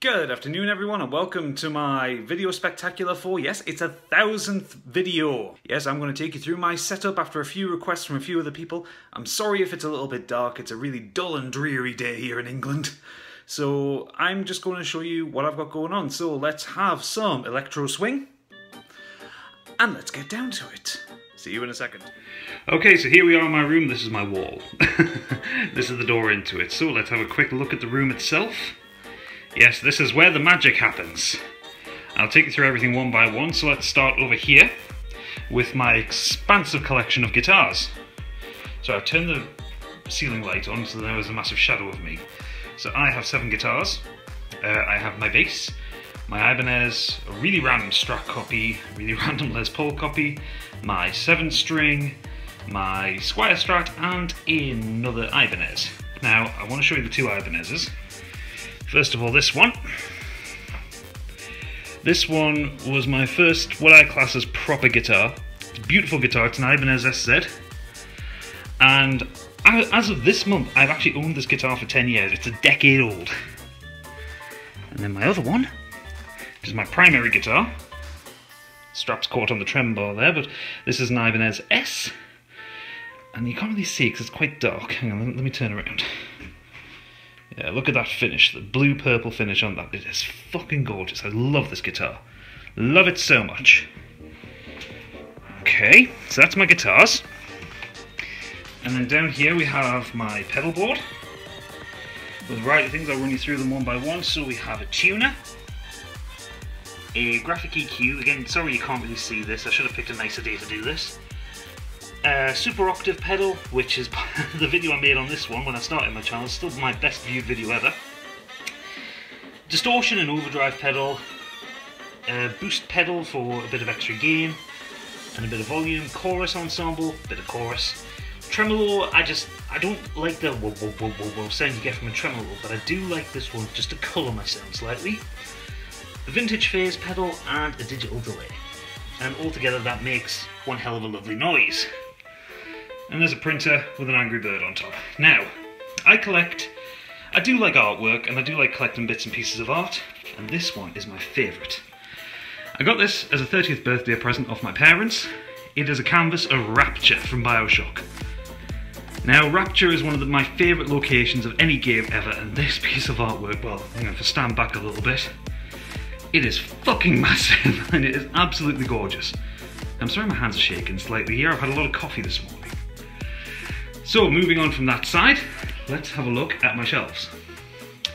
Good afternoon everyone and welcome to my video spectacular for, yes, it's a 1000th video. Yes, I'm going to take you through my setup after a few requests from a few other people. I'm sorry if it's a little bit dark, it's a really dull and dreary day here in England. So I'm just going to show you what I've got going on. So let's have some electro swing and let's get down to it. See you in a second. Okay, so here we are in my room. This is my wall. This is the door into it. So let's have a quick look at the room itself. Yes, this is where the magic happens. I'll take you through everything one by one, so let's start over here with my expansive collection of guitars. So I've turned the ceiling light on so there was a massive shadow of me. So I have 7 guitars. I have my bass, my Ibanez, a really random Strat copy, a really random Les Paul copy, my 7-string, my Squier Strat, and another Ibanez. Now, I want to show you the 2 Ibanezes. First of all, this one. This one was my first, what I class as proper guitar. It's a beautiful guitar, it's an Ibanez SZ. And as of this month, I've actually owned this guitar for 10 years. It's a decade old. And then my other one, which is my primary guitar. Strap's caught on the trem bar there, but this is an Ibanez S. And you can't really see because it's quite dark. Hang on, let me turn around. Yeah, look at that finish, the blue-purple finish on that. It is fucking gorgeous. I love this guitar. Love it so much. Okay, so that's my guitars. And then down here we have my pedal board. With a variety of things, I'll run you through them one by one. So we have a tuner, a graphic EQ. Again, sorry you can't really see this. I should have picked a nicer day to do this. Super octave pedal, which is the video I made on this one when I started my channel. It's still my best viewed video ever. Distortion and overdrive pedal. Boost pedal for a bit of extra gain and a bit of volume. Chorus ensemble, bit of chorus. Tremolo, I don't like the whoa whoa whoa whoa whoa sound you get from a tremolo, but I do like this one just to colour my sound slightly. A vintage phase pedal and a digital delay. And altogether that makes one hell of a lovely noise. And there's a printer with an angry bird on top. Now, I do like artwork and I do like collecting bits and pieces of art, and this one is my favourite. I got this as a 30th birthday present off my parents. It is a canvas of Rapture from Bioshock. Now, Rapture is one of my favourite locations of any game ever, and this piece of artwork, well, I'm going to stand back a little bit. It is fucking massive and it is absolutely gorgeous. I'm sorry my hands are shaking slightly here, I've had a lot of coffee this morning. So moving on from that side, let's have a look at my shelves. So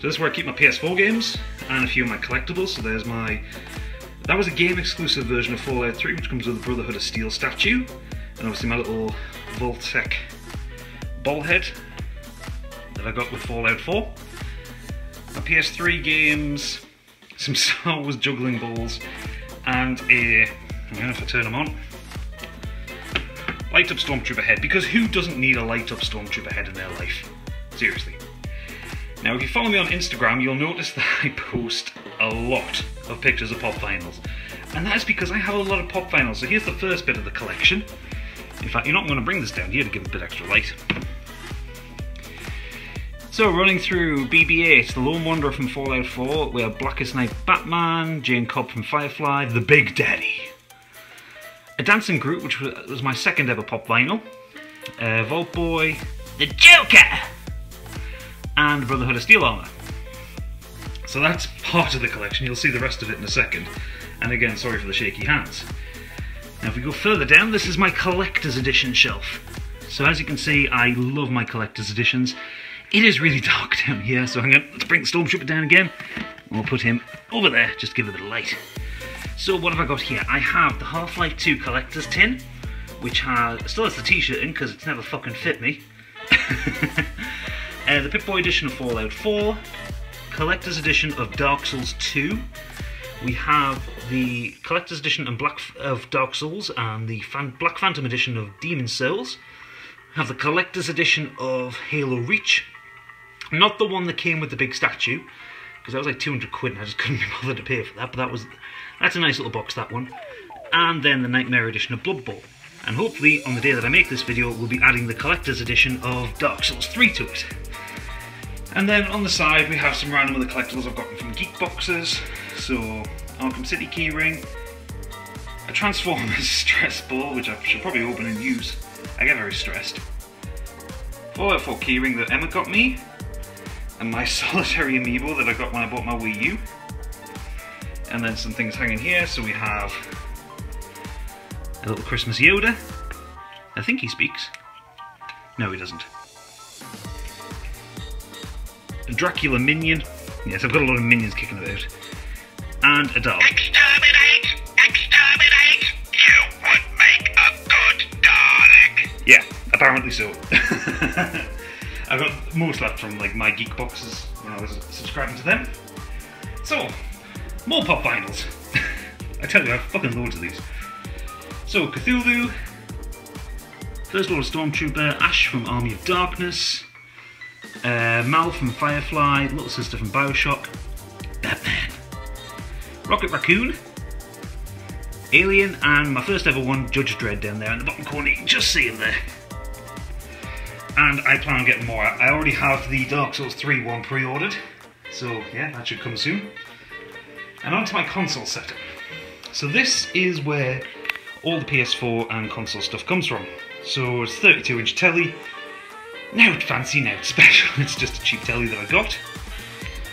this is where I keep my PS4 games and a few of my collectibles. So there's that was a game exclusive version of Fallout 3 which comes with the Brotherhood of Steel statue. And obviously my little Vault-Tec ball head that I got with Fallout 4. My PS3 games, some Star Wars juggling balls, and I don't know if I turn them on, light up Stormtrooper head, because who doesn't need a light up Stormtrooper head in their life? Seriously. Now if you follow me on Instagram, you'll notice that I post a lot of pictures of pop vinyls. And that's because I have a lot of pop vinyls. So here's the first bit of the collection. In fact, you're not going to bring this down here to give a bit extra light. So running through BB-8, The Lone Wanderer from Fallout 4, we have Blackest Night Batman, Jane Cobb from Firefly, The Big Daddy. A Dancing Groot, which was my second ever pop vinyl. Vault Boy, The Joker, and Brotherhood of Steel Armor. So that's part of the collection, you'll see the rest of it in a second. And again, sorry for the shaky hands. Now if we go further down, this is my collector's edition shelf. So as you can see, I love my collector's editions. It is really dark down here, so let's bring the Stormtrooper down again. And we'll put him over there, just to give it a bit of light. So what have I got here? I have the Half-Life 2 collector's tin, which still has the t-shirt in because it's never fucking fit me. The Pip-Boy edition of Fallout 4, collector's edition of Dark Souls 2. We have the collector's edition of Dark Souls and the Black Phantom edition of Demon's Souls. We have the collector's edition of Halo Reach. Not the one that came with the big statue, because that was like 200 quid and I just couldn't be bothered to pay for that, but that's a nice little box, that one. And then the Nightmare edition of Blood Bowl. And hopefully, on the day that I make this video, we'll be adding the collector's edition of Dark Souls 3 to it. And then on the side we have some random other collectibles I've gotten from geek boxes. So Arkham City keyring, a Transformers stress ball, which I should probably open and use. I get very stressed. 4x4 keyring that Emma got me, and my solitary amiibo that I got when I bought my Wii U. And then some things hanging here, so we have a little Christmas Yoda. I think he speaks. No, he doesn't. A Dracula minion. Yes, I've got a lot of minions kicking about. And a dog. Exterminate! Exterminate! You would make a good Dalek! Yeah, apparently so. I got most of that from like my geek boxes when I was subscribing to them. So, more pop vinyls. I tell you, I have fucking loads of these. So, Cthulhu, First Lord of Stormtrooper, Ash from Army of Darkness, Mal from Firefly, Little Sister from Bioshock, Batman, Rocket Raccoon, Alien, and my first ever one, Judge Dredd, down there in the bottom corner. You can just see him there. And I plan on getting more. I already have the Dark Souls 3 one pre-ordered, so yeah, that should come soon. And on to my console setup. So this is where all the PS4 and console stuff comes from. So it's 32-inch telly. Now it's fancy, now it's special. It's just a cheap telly that I got.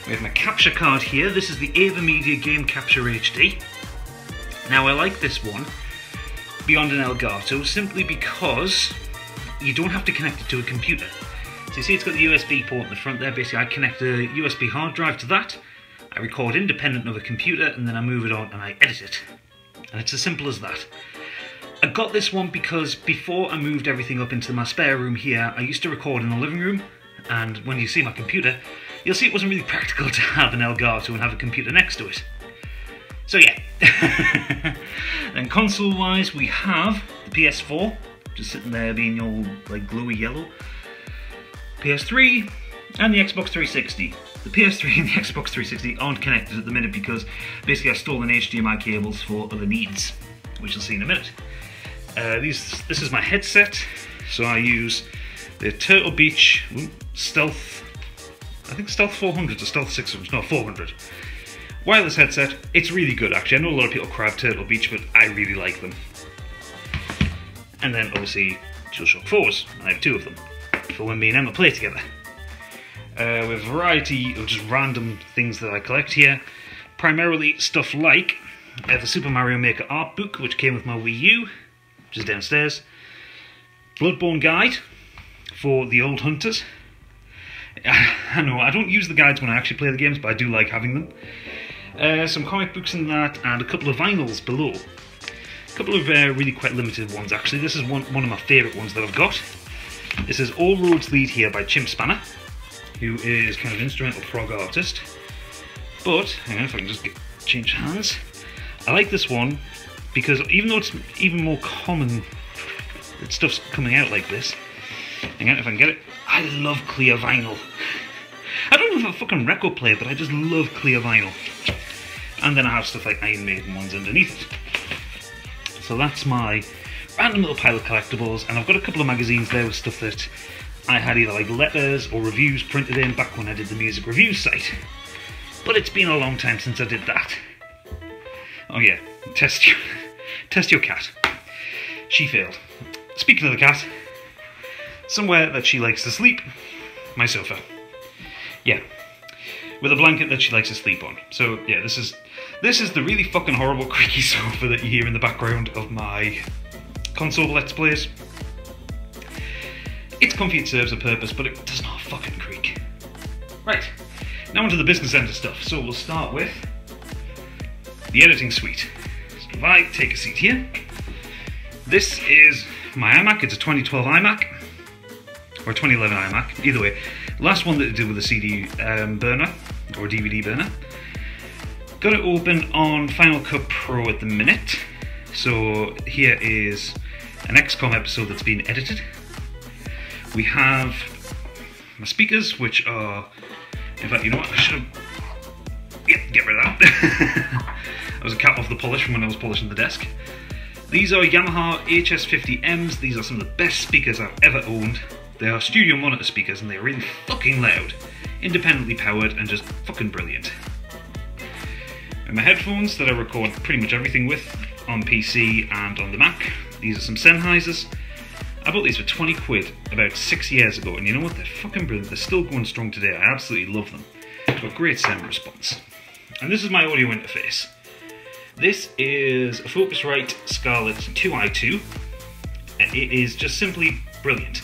We have my capture card here. This is the AverMedia Game Capture HD. Now I like this one beyond an Elgato simply because you don't have to connect it to a computer. So you see it's got the USB port in the front there. Basically I connect a USB hard drive to that, I record independent of a computer, and then I move it on and I edit it. And it's as simple as that. I got this one because before I moved everything up into my spare room here, I used to record in the living room, and when you see my computer, you'll see it wasn't really practical to have an Elgato and have a computer next to it. So yeah. Then console-wise, we have the PS4, just sitting there being all like glowy yellow. PS3 and the Xbox 360. The PS3 and the Xbox 360 aren't connected at the minute because basically I stole an HDMI cables for other needs, which you'll see in a minute. This is my headset, so I use the Turtle Beach Stealth, I think Stealth 400 or Stealth 600, no 400. Wireless headset. It's really good actually. I know a lot of people crab Turtle Beach, but I really like them. And then obviously DualShock 4s, I have two of them, for when me and Emma play together. With a variety of just random things that I collect here. Primarily stuff like the Super Mario Maker art book, which came with my Wii U, which is downstairs. Bloodborne guide for the old hunters. I know, I don't use the guides when I actually play the games, but I do like having them. Some comic books in that, and a couple of vinyls below. A couple of really quite limited ones actually. This is one of my favourite ones that I've got. This is All Roads Lead Here by Chimp Spanner, who is kind of instrumental prog artist. But, hang on if I can just change hands. I like this one because even though it's even more common that stuff's coming out like this, hang on if I can get it, I love clear vinyl. I don't know if I'm a fucking record player, but I just love clear vinyl. And then I have stuff like Iron Maiden ones underneath it. So that's my random little pile of collectibles, and I've got a couple of magazines there with stuff that I had either like letters or reviews printed in back when I did the music reviews site. But it's been a long time since I did that. Oh yeah, test your cat. She failed. Speaking of the cat, somewhere that she likes to sleep, my sofa. Yeah, with a blanket that she likes to sleep on. So yeah, this is the really fucking horrible creaky sofa that you hear in the background of my console Let's Plays. It's comfy, it serves a purpose, but it does not fucking creak. Right, now onto the business end of stuff. So we'll start with the editing suite. So if I take a seat here, this is my iMac. It's a 2012 iMac, or 2011 iMac, either way. Last one that I did with a CD burner, or DVD burner. Got it open on Final Cut Pro at the minute. So here is an XCOM episode that's been edited. We have my speakers, which are, in fact, you know what, I should have, yeah, get rid of that. That was a cap off the polish from when I was polishing the desk. These are Yamaha HS50Ms. These are some of the best speakers I've ever owned. They are studio monitor speakers and they're really fucking loud. independently powered and just fucking brilliant. And my headphones that I record pretty much everything with on PC and on the Mac. These are some Sennheisers. I bought these for 20 quid about 6 years ago, and you know what, they're fucking brilliant. They're still going strong today. I absolutely love them. They've got great sound response. And this is my audio interface. This is a Focusrite Scarlett 2i2, and it is just simply brilliant.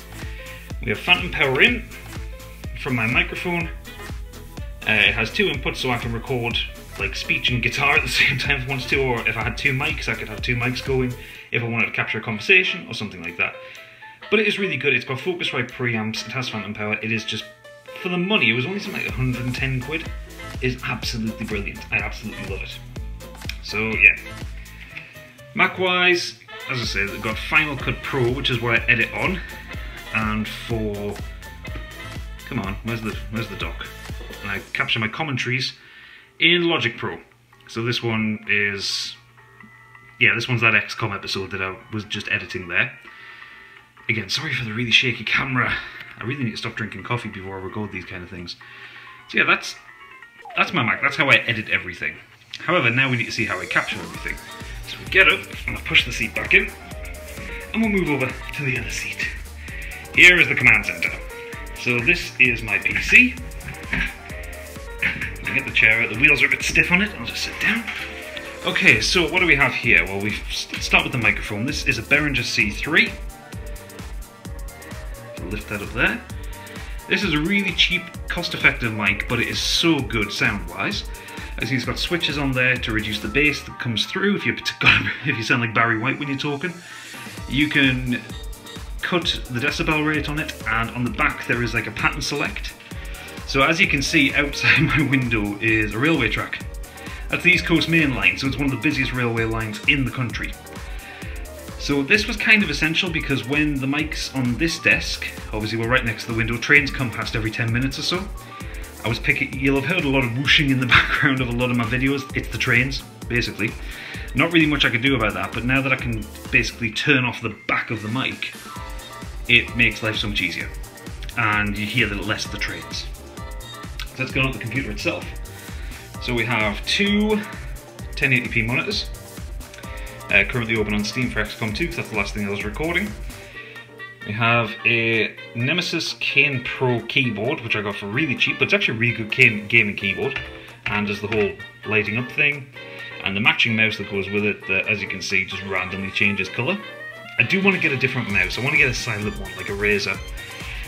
We have phantom power in from my microphone. It has 2 inputs, so I can record like speech and guitar at the same time if I wanted to, or if I had 2 mics, I could have 2 mics going if I wanted to capture a conversation or something like that. But it is really good. It's got Focusrite preamps, it has phantom power, it is just, for the money, it was only something like 110 quid. It is absolutely brilliant. I absolutely love it. So yeah. Mac-wise, as I said, I've got Final Cut Pro, which is what I edit on, and for, come on, where's the dock? And I capture my commentaries in Logic Pro. So this one is, yeah, this one's that XCOM episode that I was just editing there. Again, sorry for the really shaky camera. I really need to stop drinking coffee before I record these kind of things. So yeah, that's my Mac. That's how I edit everything. However, now we need to see how I capture everything. So we get up, and I push the seat back in, and we'll move over to the other seat. Here is the command center. So this is my PC. Get the chair out, the wheels are a bit stiff on it, I'll just sit down. Okay, so what do we have here? Well, we start with the microphone. This is a Behringer C3. Lift that up there. This is a really cheap, cost-effective mic, but it is so good sound-wise. As it's got switches on there to reduce the bass that comes through if you sound like Barry White when you're talking. You can cut the decibel rate on it, and on the back there is like a pattern select. So as you can see, outside my window is a railway track. That's the East Coast Main Line, so it's one of the busiest railway lines in the country. So this was kind of essential because when the mics on this desk, obviously we're right next to the window, trains come past every 10 minutes or so. You'll have heard a lot of whooshing in the background of a lot of my videos. It's the trains, basically. Not really much I could do about that, but now that I can basically turn off the back of the mic, it makes life so much easier. And you hear less of the trains. So let's go on to the computer itself. So we have 2 1080p monitors. Currently open on Steam for XCOM 2, because that's the last thing I was recording. We have a Nemesis Kane Pro keyboard, which I got for really cheap, but it's actually a really good gaming keyboard. And there's the whole lighting up thing. And the matching mouse that goes with it, that, as you can see, just randomly changes colour. I do want to get a different mouse. I want to get a silent one, like a Razer.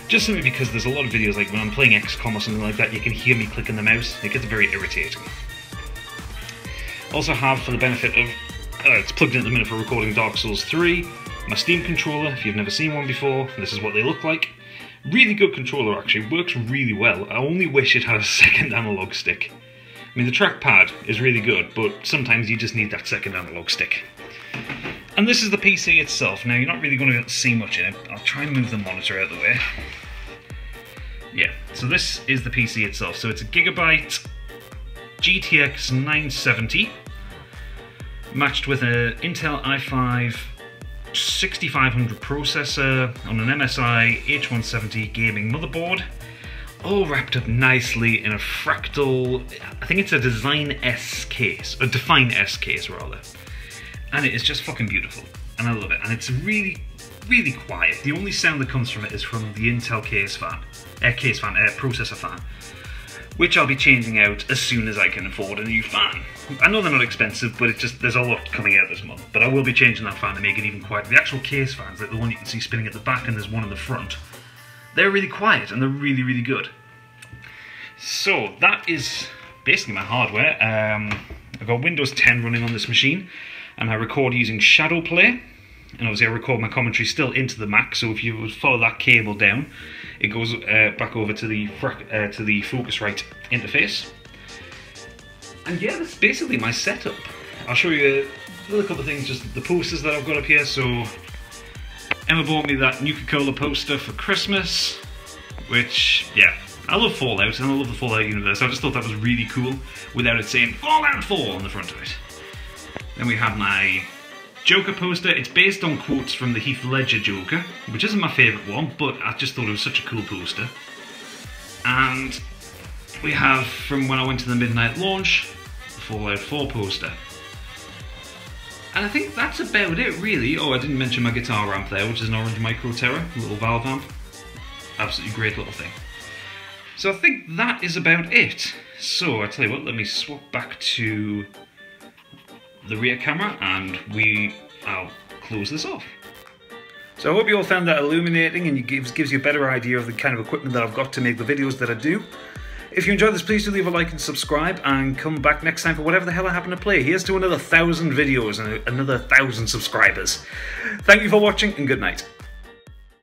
Just simply because there's a lot of videos, like when I'm playing XCOM or something like that, you can hear me clicking the mouse. It gets very irritating. Also have, for the benefit of, it's plugged in at the minute for recording Dark Souls 3, my Steam controller. If you've never seen one before, this is what they look like. Really good controller, actually. Works really well. I only wish it had a second analog stick. I mean, the trackpad is really good, but sometimes you just need that second analog stick. And this is the PC itself. Now, you're not really going to be able to see much in it. I'll try and move the monitor out of the way. Yeah, so this is the PC itself. So it's a Gigabyte GTX 970, matched with an Intel i5 6500 processor on an MSI H170 gaming motherboard, all wrapped up nicely in a fractal, I think it's a Design S case, a Define S case rather. And it is just fucking beautiful, and I love it. And it's really, really quiet. The only sound that comes from it is from the Intel processor fan, which I'll be changing out as soon as I can afford a new fan. I know they're not expensive, but there's a lot coming out this month. But I will be changing that fan to make it even quieter. The actual case fans, like the one you can see spinning at the back, and there's one in the front, they're really quiet and they're really, really good. So that is basically my hardware. I've got Windows 10 running on this machine, and I record using Shadow Play. And obviously I record my commentary still into the Mac, so if you follow that cable down, it goes back over to the Focusrite interface. And yeah, that's basically my setup. I'll show you a couple of things, just the posters that I've got up here. So Emma bought me that Nuka-Cola poster for Christmas, which, yeah, I love Fallout, and I love the Fallout universe. I just thought that was really cool, without it saying Fallout 4 on the front of it. Then we have my Joker poster. It's based on quotes from the Heath Ledger Joker, which isn't my favourite one, but I just thought it was such a cool poster. And we have, from when I went to the midnight launch, the Fallout 4 poster. And I think that's about it, really. Oh, I didn't mention my guitar amp there, which is an orange Micro Terror, a little valve amp. Absolutely great little thing. So I think that is about it. So I tell you what, let me swap back to the rear camera and I'll close this off. So I hope you all found that illuminating and it gives you a better idea of the kind of equipment that I've got to make the videos that I do. If you enjoyed this, please do leave a like and subscribe, and come back next time for whatever the hell I happen to play. Here's to another 1,000 videos and another 1,000 subscribers. Thank you for watching, and good night.